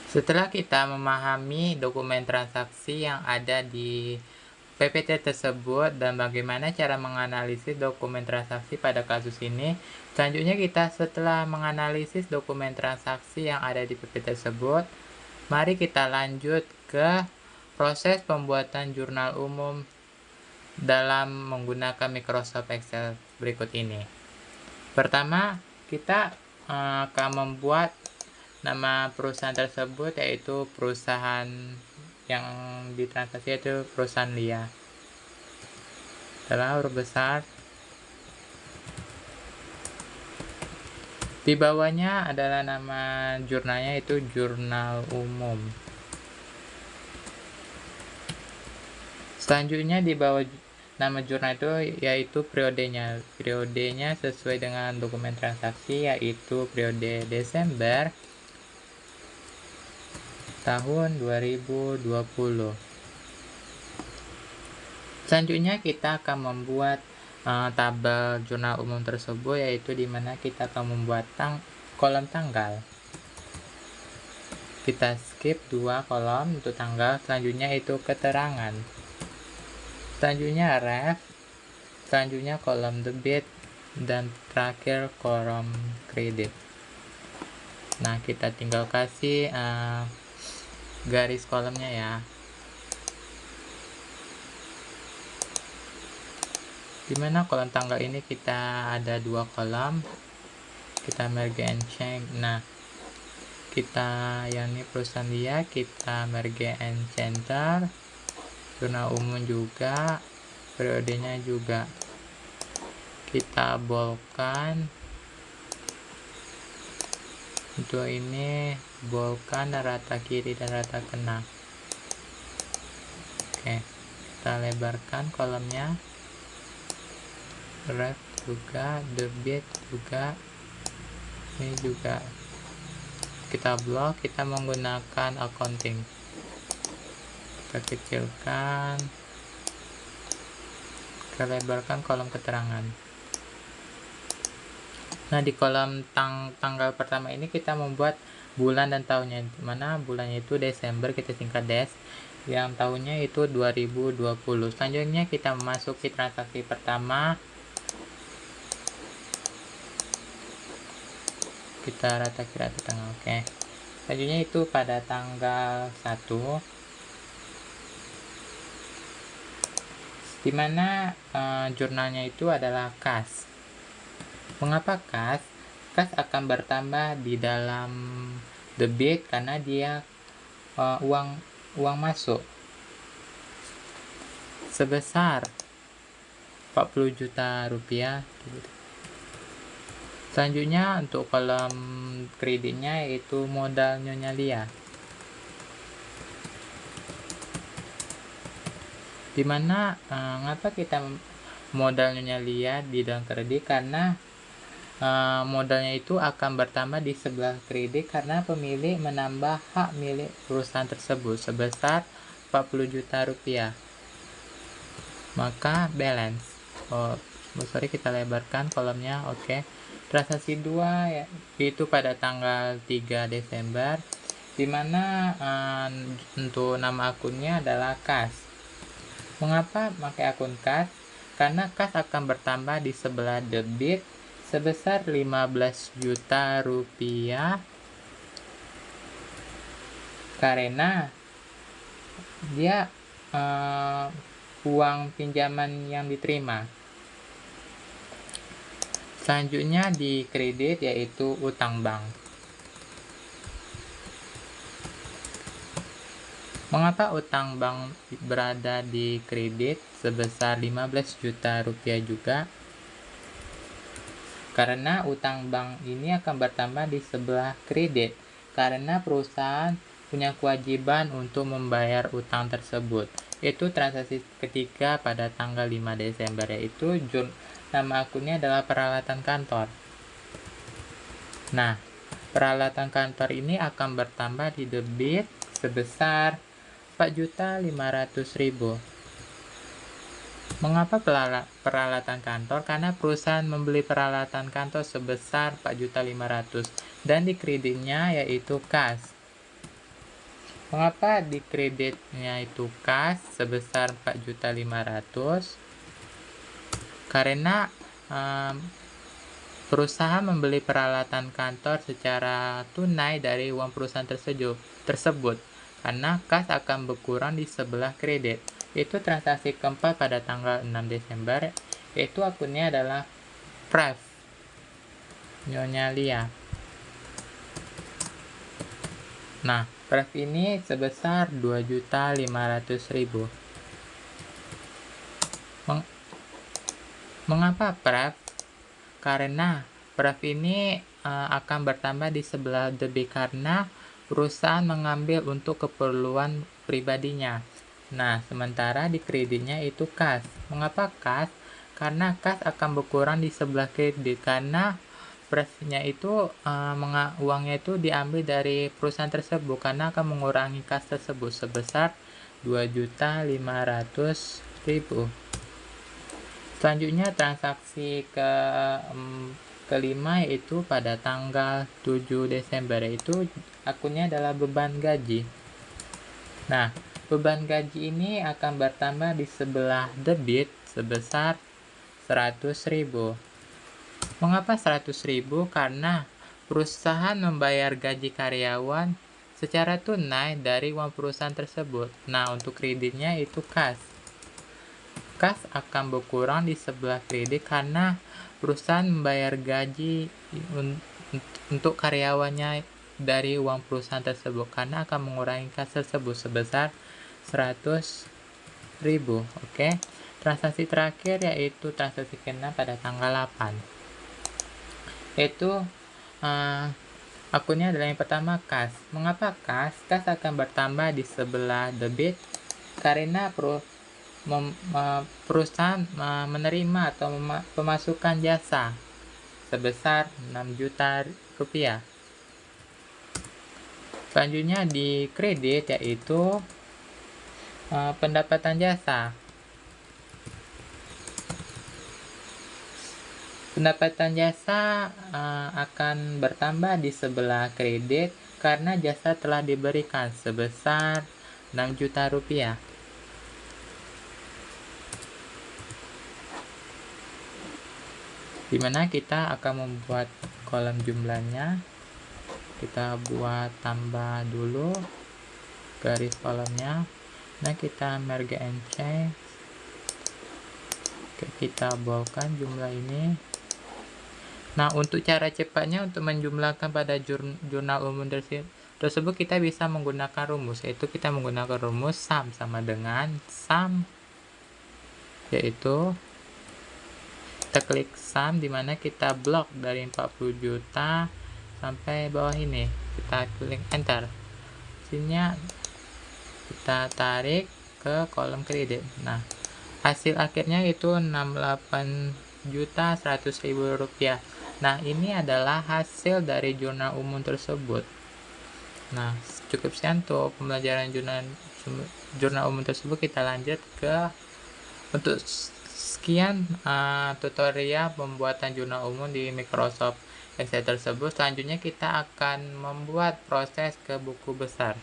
Setelah kita memahami dokumen transaksi yang ada di PPT tersebut dan bagaimana cara menganalisis dokumen transaksi pada kasus ini, selanjutnya kita setelah menganalisis dokumen transaksi yang ada di PPT tersebut, mari kita lanjut ke proses pembuatan jurnal umum dalam menggunakan Microsoft Excel berikut ini. Pertama, kita akan membuat nama perusahaan tersebut, yaitu perusahaan yang ditransaksi yaitu perusahaan Lia. Dalam huruf besar. Di bawahnya adalah nama jurnalnya, itu jurnal umum. Selanjutnya di bawah nama jurnal itu yaitu periodenya. Periodenya sesuai dengan dokumen transaksi, yaitu periode Desember tahun 2020. Selanjutnya kita akan membuat tabel jurnal umum tersebut, yaitu dimana kita akan membuat kolom tanggal. Kita skip 2 kolom untuk tanggal. Selanjutnya itu keterangan. Selanjutnya ref. Selanjutnya kolom debit. Dan terakhir kolom kredit. Nah, kita tinggal kasih garis kolomnya ya. Dimana kolom tanggal ini kita ada 2 kolom. Kita merge and change. Nah, kita yang ini perusahaan dia, kita merge and center. Jurnal umum juga, periodenya juga kita boldkan. Untuk ini boldkan rata kiri dan rata kanan. Oke, kita lebarkan kolomnya. Ref juga, debit juga, ini juga kita blok. Kita menggunakan accounting. Kita kecilkan, kita lebarkan kolom keterangan. Nah, di kolom tanggal pertama ini kita membuat bulan dan tahunnya, mana bulannya itu Desember, kita singkat Des, yang tahunnya itu 2020. Selanjutnya kita memasuki transaksi pertama. Kita rata kiri rata tengah. Oke. Selanjutnya itu pada tanggal 1, dimana jurnalnya itu adalah kas. Mengapa kas? Kas akan bertambah di dalam debit karena dia uang masuk sebesar 40 juta rupiah. Selanjutnya untuk kolom kreditnya yaitu modal Nyonya Lia. Dimana ngapa kita modal Nyonya Lia di dalam kredit? Karena modalnya itu akan bertambah di sebelah kredit karena pemilik menambah hak milik perusahaan tersebut sebesar 40 juta rupiah. Maka balance. Sorry, kita lebarkan kolomnya. Oke. Transaksi 2 ya, itu pada tanggal 3 Desember, dimana untuk nama akunnya adalah kas. Mengapa pakai akun kas? Karena kas akan bertambah di sebelah debit sebesar 15 juta rupiah karena dia uang pinjaman yang diterima. Selanjutnya di kredit yaitu utang bank. Mengapa utang bank berada di kredit sebesar 15 juta rupiah juga? Karena utang bank ini akan bertambah di sebelah kredit karena perusahaan punya kewajiban untuk membayar utang tersebut. Itu transaksi ketiga pada tanggal 5 Desember, yaitu nama akunnya adalah peralatan kantor. Nah, peralatan kantor ini akan bertambah di debit sebesar 4.500.000. Mengapa peralatan kantor? Karena perusahaan membeli peralatan kantor sebesar 4.500.000 dan di kreditnya yaitu kas. Mengapa di kreditnya itu kas sebesar 4.500.000? Karena perusahaan membeli peralatan kantor secara tunai dari uang perusahaan tersebut, karena kas akan berkurang di sebelah kredit. Itu transaksi keempat pada tanggal 6 Desember, yaitu akunnya adalah Prev, Nyonya Lia. Nah, Prev ini sebesar 2.500.000. Mengapa Prev? Karena Prev ini akan bertambah di sebelah debit karena perusahaan mengambil untuk keperluan pribadinya. Nah, sementara di kreditnya itu kas. Mengapa kas? Karena kas akan berkurang di sebelah kredit karena Prevnya itu uangnya itu diambil dari perusahaan tersebut karena akan mengurangi kas tersebut sebesar 2.500.000. Selanjutnya transaksi kelima yaitu pada tanggal 7 Desember, yaitu akunnya adalah beban gaji. Nah, beban gaji ini akan bertambah di sebelah debit sebesar 100.000. Mengapa 100.000? Karena perusahaan membayar gaji karyawan secara tunai dari uang perusahaan tersebut. Nah, untuk kreditnya itu kas. Kas akan berkurang di sebelah kredit karena perusahaan membayar gaji untuk karyawannya dari uang perusahaan tersebut karena akan mengurangi kas tersebut sebesar 100.000. Oke. Transaksi terakhir yaitu transaksi ke-6 pada tanggal 8. Yaitu akunnya adalah yang pertama kas. Mengapa kas? Kas akan bertambah di sebelah debit karena perusahaan menerima atau pemasukan jasa sebesar 6 juta rupiah. Selanjutnya di kredit yaitu pendapatan jasa. Pendapatan jasa akan bertambah di sebelah kredit karena jasa telah diberikan sebesar 6 juta rupiah. Dimana kita akan membuat kolom jumlahnya. Kita buat tambah dulu garis kolomnya. Nah, kita merge and change. Oke, kita boldkan jumlah ini. Nah, untuk cara cepatnya untuk menjumlahkan pada jurnal umum tersebut kita bisa menggunakan rumus, yaitu kita menggunakan rumus sum sama dengan sum, yaitu kita klik sum dimana kita blok dari 40 juta sampai bawah ini, kita klik enter. Sininya kita tarik ke kolom kredit. Nah, hasil akhirnya itu 68.100.000 rupiah. Nah, ini adalah hasil dari jurnal umum tersebut. Nah, cukup sekian untuk pembelajaran jurnal umum tersebut. Kita lanjut ke untuk sekian tutorial pembuatan jurnal umum di Microsoft Excel tersebut. Selanjutnya kita akan membuat proses ke buku besar.